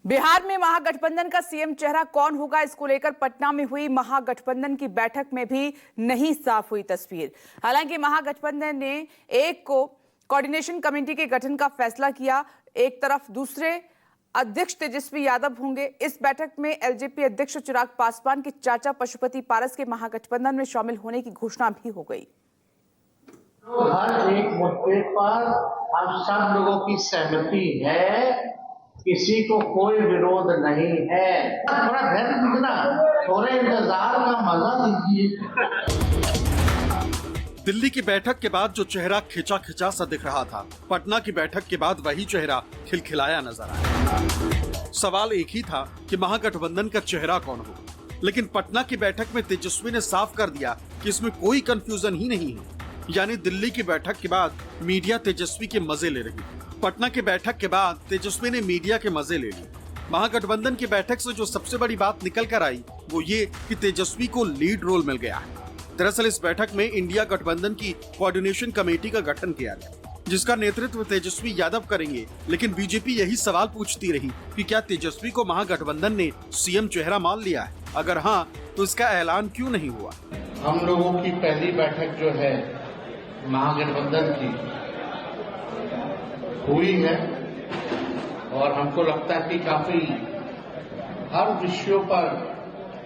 बिहार में महागठबंधन का सीएम चेहरा कौन होगा, इसको लेकर पटना में हुई महागठबंधन की बैठक में भी नहीं साफ हुई तस्वीर। हालांकि महागठबंधन ने एक को कोऑर्डिनेशन कमेटी के गठन का फैसला किया, एक तरफ दूसरे अध्यक्ष तेजस्वी यादव होंगे। इस बैठक में एलजेपी अध्यक्ष चिराग पासवान के चाचा पशुपति पारस के महागठबंधन में शामिल होने की घोषणा भी हो गई। हर एक मुद्दे पर हम सब लोगों की सहमति है, किसी को कोई विरोध नहीं है। थोड़ा धैर्य दीजिए, थोड़े इंतजार का मजा लीजिए। दिल्ली की बैठक के बाद जो चेहरा खिंचा खिंचा सा दिख रहा था, पटना की बैठक के बाद वही चेहरा खिलखिलाया नजर आया। सवाल एक ही था कि महागठबंधन का चेहरा कौन हो, लेकिन पटना की बैठक में तेजस्वी ने साफ कर दिया कि इसमें कोई कंफ्यूजन ही नहीं है। यानी दिल्ली की बैठक के बाद मीडिया तेजस्वी के मजे ले रही, पटना की बैठक के बाद तेजस्वी ने मीडिया के मजे ले लिए। महागठबंधन की बैठक से जो सबसे बड़ी बात निकल कर आई वो ये कि तेजस्वी को लीड रोल मिल गया है। दरअसल इस बैठक में इंडिया गठबंधन की कोऑर्डिनेशन कमेटी का गठन किया गया, जिसका नेतृत्व तेजस्वी यादव करेंगे। लेकिन बीजेपी यही सवाल पूछती रही कि क्या तेजस्वी को महागठबंधन ने सीएम चेहरा मान लिया है? अगर हाँ, तो इसका ऐलान क्यों नहीं हुआ? हम लोगों की पहली बैठक जो है महागठबंधन की हुई है और हमको लगता है कि काफी हर विषयों पर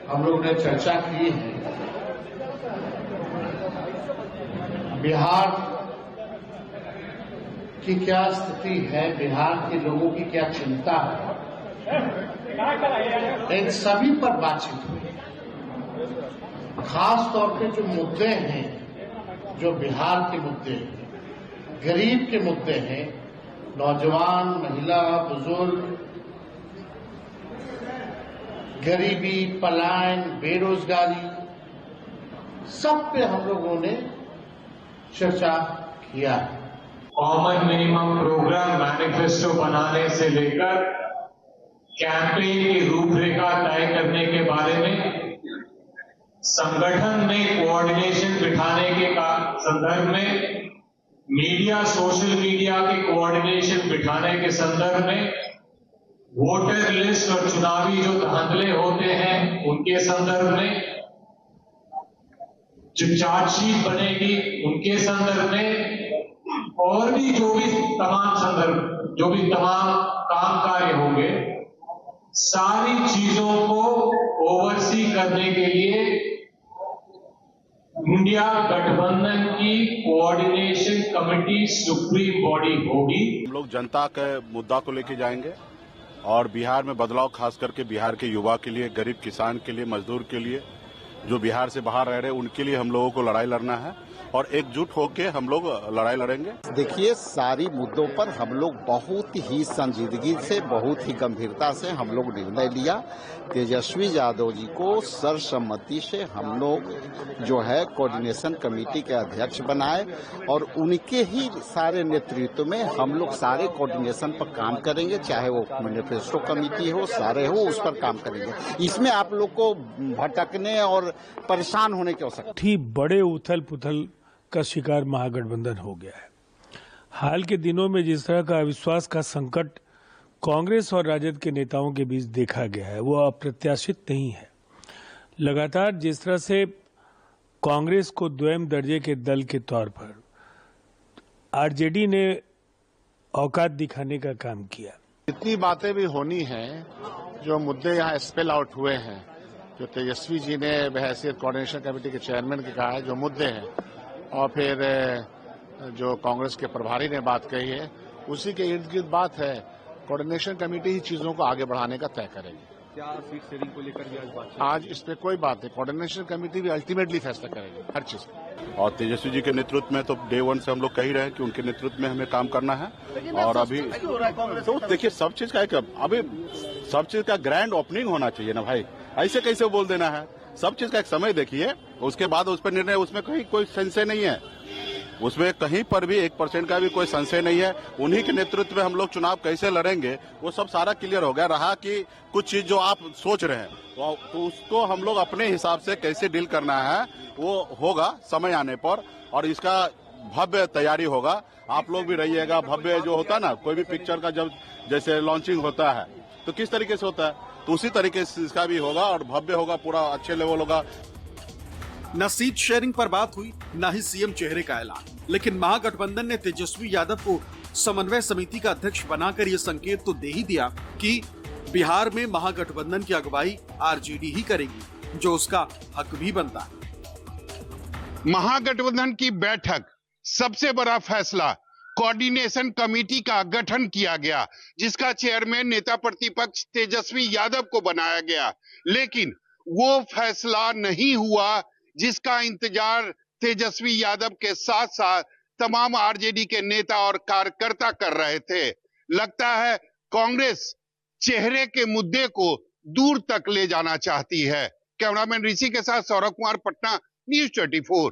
हम लोग ने चर्चा की है। बिहार की क्या स्थिति है, बिहार के लोगों की क्या चिंता है, इन सभी पर बातचीत हुई। खास तौर पे जो मुद्दे हैं, जो बिहार के मुद्दे हैं, गरीब के मुद्दे हैं, नौजवान, महिला, बुजुर्ग, गरीबी, पलायन, बेरोजगारी, सब पे हम लोगों ने चर्चा किया। कॉमन मिनिमम प्रोग्राम मैनिफेस्टो बनाने से लेकर कैंपेन की रूपरेखा तय करने के बारे में, संगठन में कोऑर्डिनेशन बिठाने के संदर्भ में, मीडिया सोशल मीडिया के कोऑर्डिनेशन बिठाने के संदर्भ में, वोटर लिस्ट और चुनावी जो धांधले होते हैं उनके संदर्भ में, जो चार्जशीट बनेगी उनके संदर्भ में, और भी जो भी तमाम काम कार्य होंगे, सारी चीजों को ओवरसी करने के लिए इंडिया गठबंधन की कोऑर्डिनेशन कमेटी सुप्रीम बॉडी होगी। हम लोग जनता के मुद्दा को लेके जाएंगे और बिहार में बदलाव, खास करके बिहार के युवा के लिए, गरीब किसान के लिए, मजदूर के लिए, जो बिहार से बाहर रह रहे हैं उनके लिए हम लोगों को लड़ाई लड़ना है और एकजुट होकर हम लोग लड़ाई लड़ेंगे। देखिए, सारी मुद्दों पर हम लोग बहुत ही संजीदगी से, बहुत ही गंभीरता से हम लोग निर्णय लिया। तेजस्वी यादव जी को सर्वसम्मति से हम लोग जो है कोऑर्डिनेशन कमेटी के अध्यक्ष बनाए और उनके ही सारे नेतृत्व में हम लोग सारे कोऑर्डिनेशन पर काम करेंगे, चाहे वो मैनिफेस्टो कमेटी हो, सारे हो, उस पर काम करेंगे। इसमें आप लोग को भटकने और परेशान होने की आवश्यकता। बड़े उथल पुथल का शिकार महागठबंधन हो गया है। हाल के दिनों में जिस तरह का अविश्वास का संकट कांग्रेस और राजद के नेताओं के बीच देखा गया है वो अप्रत्याशित नहीं है। लगातार जिस तरह से कांग्रेस को द्वैम दर्जे के दल के तौर पर आरजेडी ने औकात दिखाने का काम किया। इतनी बातें भी होनी हैं, जो मुद्दे यहाँ स्पेल आउट हुए हैं, जो तेजस्वी जी ने बहैसियत कोऑर्डिनेशन कमेटी के चेयरमैन के कहा है, जो मुद्दे हैं, और फिर जो कांग्रेस के प्रभारी ने बात कही है, उसी के इर्द गिर्द बात है। कोऑर्डिनेशन कमेटी ही चीजों को आगे बढ़ाने का तय करेगी। क्या सीट शेयरिंग को लेकर भी आज इस पे कोई बात नहीं, कोऑर्डिनेशन कमेटी भी अल्टीमेटली फैसला करेगी हर चीज। और तेजस्वी जी के नेतृत्व में तो डे वन से हम लोग कह ही रहे हैं कि उनके नेतृत्व में हमें काम करना है। और अभी तो देखिए, सब चीज का अभी सब चीज का ग्रैंड ओपनिंग होना चाहिए ना भाई, ऐसे कैसे बोल देना है। सब चीज का एक समय देखिए, उसके बाद उस पर निर्णय, उसमें कहीं कोई संशय नहीं है, उसमें कहीं पर भी 1% का भी कोई संशय नहीं है। उन्हीं के नेतृत्व में हम लोग चुनाव कैसे लड़ेंगे वो सब सारा क्लियर हो गया। रहा कि कुछ चीज जो आप सोच रहे हैं तो उसको हम लोग अपने हिसाब से कैसे डील करना है वो होगा समय आने पर, और इसका भव्य तैयारी होगा। आप लोग भी रहिएगा। भव्य जो होता है ना, कोई भी पिक्चर का जब जैसे लॉन्चिंग होता है तो किस तरीके से होता है, तो उसी तरीके से इसका भी होगा और भव्य होगा, पूरा अच्छे लेवल होगा। न सीट शेयरिंग पर बात हुई, न ही सीएम चेहरे का ऐलान, लेकिन महागठबंधन ने तेजस्वी यादव को समन्वय समिति का अध्यक्ष बनाकर ये संकेत तो दे ही दिया कि बिहार में महागठबंधन की अगुवाई आरजेडी ही करेगी, जो उसका हक भी बनता है। महागठबंधन की बैठक, सबसे बड़ा फैसला, कोऑर्डिनेशन कमेटी का गठन किया गया, जिसका चेयरमैन नेता प्रतिपक्ष तेजस्वी यादव को बनाया गया, लेकिन वो फैसला नहीं हुआ जिसका इंतजार तेजस्वी यादव के साथ साथ तमाम आरजेडी के नेता और कार्यकर्ता कर रहे थे। लगता है कांग्रेस चेहरे के मुद्दे को दूर तक ले जाना चाहती है। कैमरामैन ऋषि के साथ सौरभ कुमार, पटना, न्यूज़ 24।